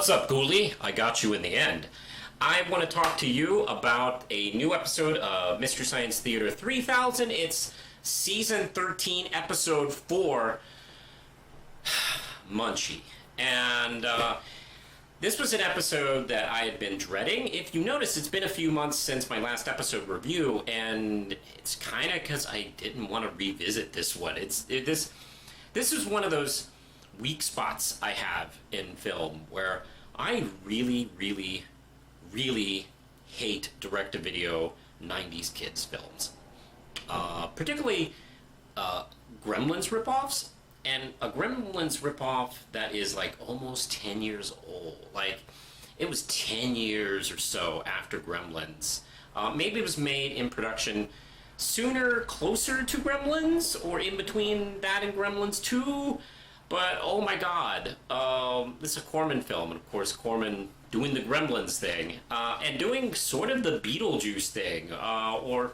What's up, Ghoulie? I got you in the end. I want to talk to you about a new episode of Mystery Science Theater 3000. It's Season 13, Episode 4, Munchie. And this was an episode that I had been dreading. If you notice, it's been a few months since my last episode review, and it's kind of because I didn't want to revisit this one. This is one of those weak spots I have in film where I really, really, really hate direct-to-video 90s kids films. Particularly Gremlins ripoffs, and a Gremlins ripoff that is like almost 10 years old. Like, it was 10 years or so after Gremlins. Maybe it was made in production sooner, closer to Gremlins, or in between that and Gremlins 2. But, oh my god, this is a Corman film, and of course Corman doing the Gremlins thing, and doing sort of the Beetlejuice thing, or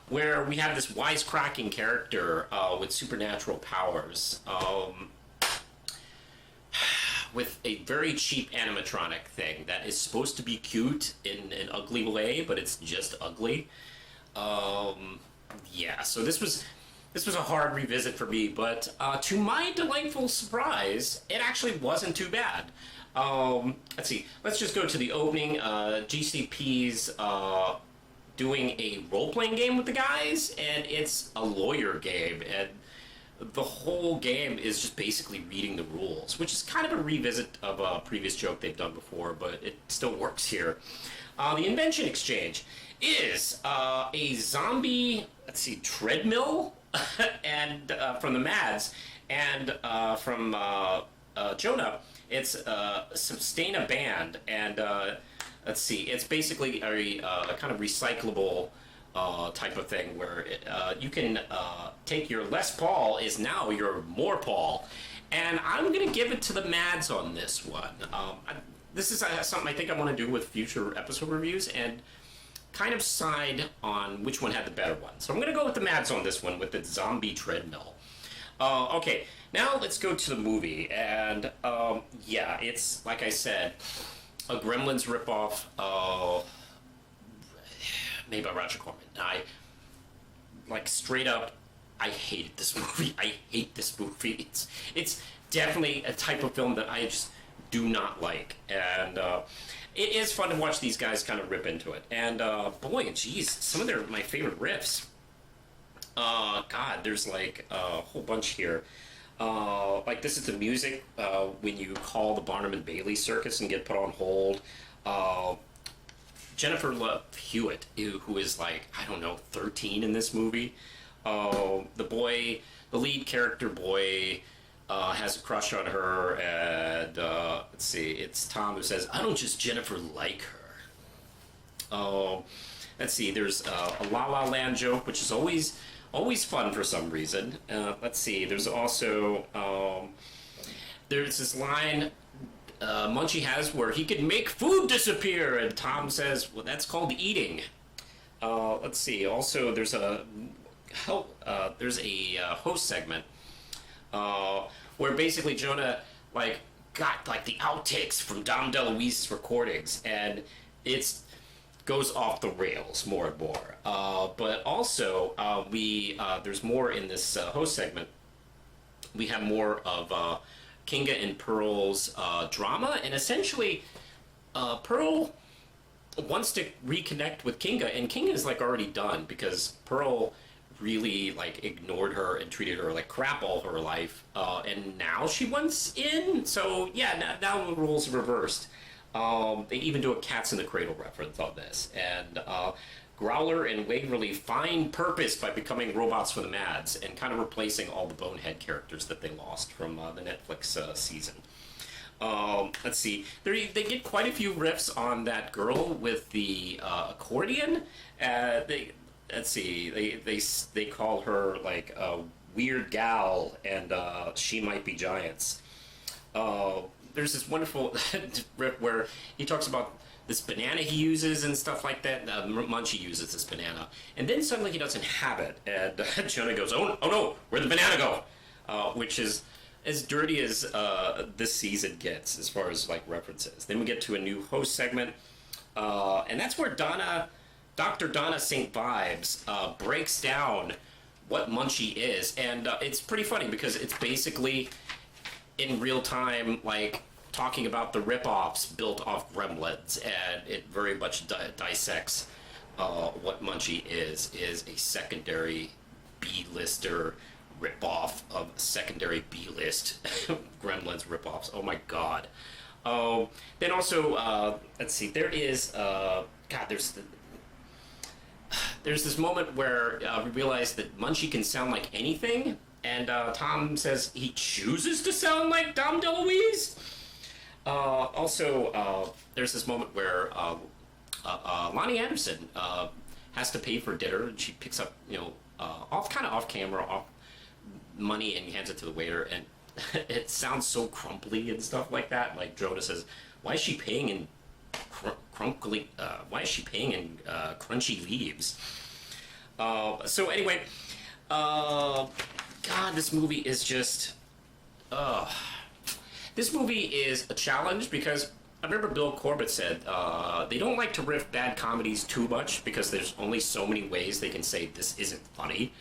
where we have this wisecracking character with supernatural powers, with a very cheap animatronic thing that is supposed to be cute in an ugly way, but it's just ugly. Yeah, so this was a hard revisit for me, but to my delightful surprise, it actually wasn't too bad. Let's see. Let's just go to the opening. GCP's doing a role-playing game with the guys, and it's a lawyer game, and the whole game is just basically reading the rules, which is kind of a revisit of a previous joke they've done before, but it still works here. The invention exchange is a zombie, let's see, treadmill, and from the Mads, and from Jonah, it's Sustain a Band, and let's see, it's basically a kind of recyclable type of thing where you can take your Les Paul is now your More Paul, and I'm gonna give it to the Mads on this one. This is something I think I want to do with future episode reviews, and kind of side on which one had the better one. So I'm going to go with the Mads on this one with the zombie treadmill. Okay, now let's go to the movie. And yeah, it's, like I said, a Gremlins ripoff, made by Roger Corman. Straight up, I hated this movie. I hate this movie. It's definitely a type of film that I just do not like. And it is fun to watch these guys kind of rip into it. And boy, geez, some of my favorite riffs. God, there's like a whole bunch here. Like, this is the music when you call the Barnum and Bailey Circus and get put on hold. Jennifer Love Hewitt, who is like, I don't know, 13 in this movie. The lead character boy, has a crush on her, and let's see, it's Tom who says, I don't just Jennifer like her. Let's see, there's a La La Land joke, which is always fun for some reason. Let's see, there's also, there's this line Munchie has where he can make food disappear, and Tom says, well, that's called eating. Let's see, also there's a host segment where basically Jonah got the outtakes from Dom DeLuise's recordings, and it goes off the rails more and more. But also there's more in this host segment. We have more of Kinga and Pearl's drama, and essentially Pearl wants to reconnect with Kinga, and Kinga is already done because Pearl really ignored her and treated her like crap all her life, and now she wants in. So yeah, now the roles are reversed. They even do a Cats in the Cradle reference on this, and Growler and Waverly find purpose by becoming robots for the Mads and kind of replacing all the bonehead characters that they lost from the Netflix season. Let's see, they get quite a few riffs on that girl with the accordion. Let's see, they call her a weird gal, and she might be giants. There's this wonderful riff where he talks about this banana he uses and stuff like that. Munchie uses this banana, and then suddenly he doesn't have it, and Jonah goes, oh no, where'd the banana go? Which is as dirty as this season gets as far as like references. Then we get to a new host segment, and that's where Dr. Donna St. Vibes breaks down what Munchie is, and it's pretty funny because it's basically in real time, like talking about the ripoffs built off Gremlins, and it very much dissects what Munchie is a secondary B-lister ripoff of secondary B-list Gremlins ripoffs. Oh my god. Then also, let's see, there is, there's this moment where we realize that Munchie can sound like anything, and Tom says he chooses to sound like Dom DeLuise. Also, there's this moment where Lonnie Anderson has to pay for dinner, and she picks up, off camera, off money, and hands it to the waiter, and it sounds so crumply and stuff like that. Like Jonah says, "Why is she paying in crumply? Why is she paying in crunchy leaves?" So anyway, God, this movie is just. This movie is a challenge because I remember Bill Corbett said they don't like to riff bad comedies too much because there's only so many ways they can say this isn't funny.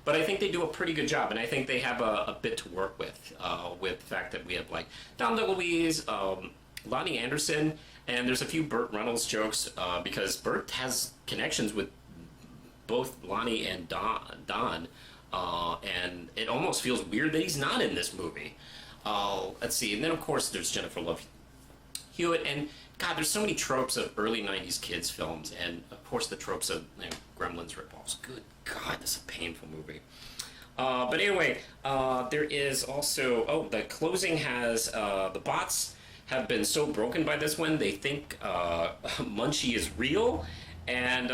But I think they do a pretty good job, and I think they have a bit to work with the fact that we have like Dom DeLuise, Lonnie Anderson, and there's a few Burt Reynolds jokes because Burt has connections with both Lonnie and Don, and it almost feels weird that he's not in this movie. Let's see, and then of course there's Jennifer Love Hewitt, and God, there's so many tropes of early 90s kids films, and of course the tropes of Gremlins ripoffs. Good God, this is a painful movie. But anyway, there is also, the closing has, the bots have been so broken by this one, they think Munchie is real, and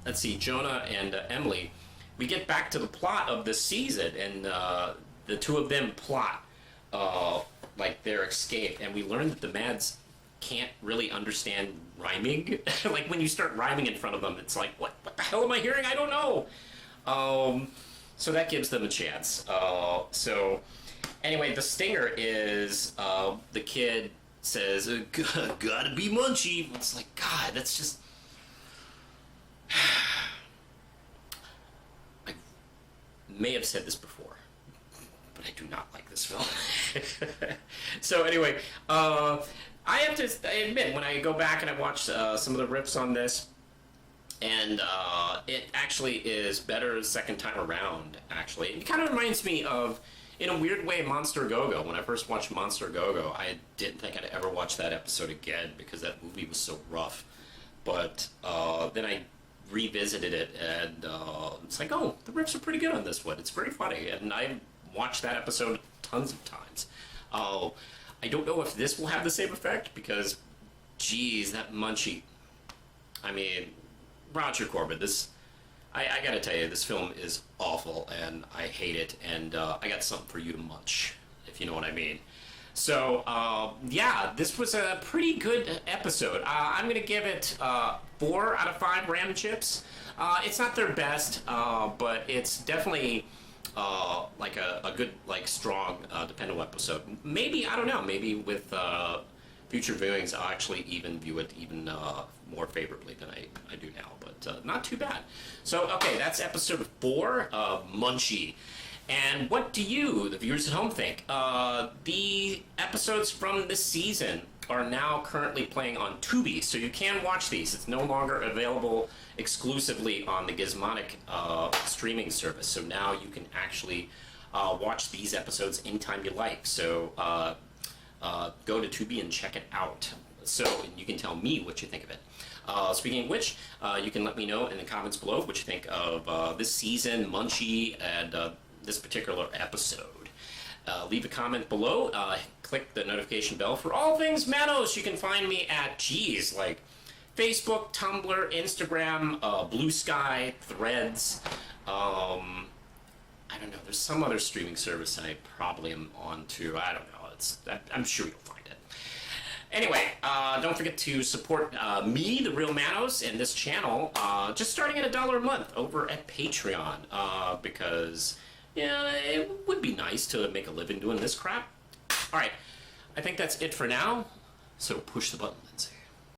let's see, Jonah and Emily, we get back to the plot of this season, and the two of them plot like their escape, and we learn that the Mads can't really understand rhyming. Like when you start rhyming in front of them, it's like, what the hell am I hearing? I don't know. So that gives them a chance. So anyway, the stinger is the kid says, gotta be Munchie. It's like, God, that's just... I may have said this before, but I do not like this film. So anyway, I have to admit, when I go back and I watch some of the riffs on this, and it actually is better the second time around, actually. It kind of reminds me of, in a weird way, Monster Go-Go. When I first watched Monster Go-Go, I didn't think I'd ever watch that episode again because that movie was so rough. But then I revisited it, and it's like, oh, the riffs are pretty good on this one. It's very funny, and I watched that episode tons of times. I don't know if this will have the same effect because, geez, that Munchie. I mean, Roger Corbett, I gotta tell you, this film is awful, and I hate it, and I got something for you to munch, if you know what I mean. So, yeah, this was a pretty good episode. I'm gonna give it 4 out of 5 Ram Chips. It's not their best, but it's definitely like a good, like, strong, dependable episode. Maybe, I don't know, maybe with future viewings, I'll actually even view it even more favorably than I do now, but not too bad. So, okay, that's episode 4 of Munchie. And what do you, the viewers at home, think? The episodes from this season are now currently playing on Tubi, so you can watch these. It's no longer available exclusively on the Gizmonic streaming service, so now you can actually watch these episodes anytime you like. So go to Tubi and check it out. So you can tell me what you think of it. Speaking of which, you can let me know in the comments below what you think of this season, Munchie, and this particular episode. Leave a comment below. Click the notification bell for all things Manos. You can find me at, like Facebook, Tumblr, Instagram, Blue Sky, Threads. I don't know. There's some other streaming service I probably am on too. I don't know. I'm sure you'll find it. Anyway, don't forget to support me, the Real Manos, and this channel, just starting at $1 a month over at Patreon, because yeah, it would be nice to make a living doing this crap. All right, I think that's it for now. So push the button, Lindsay.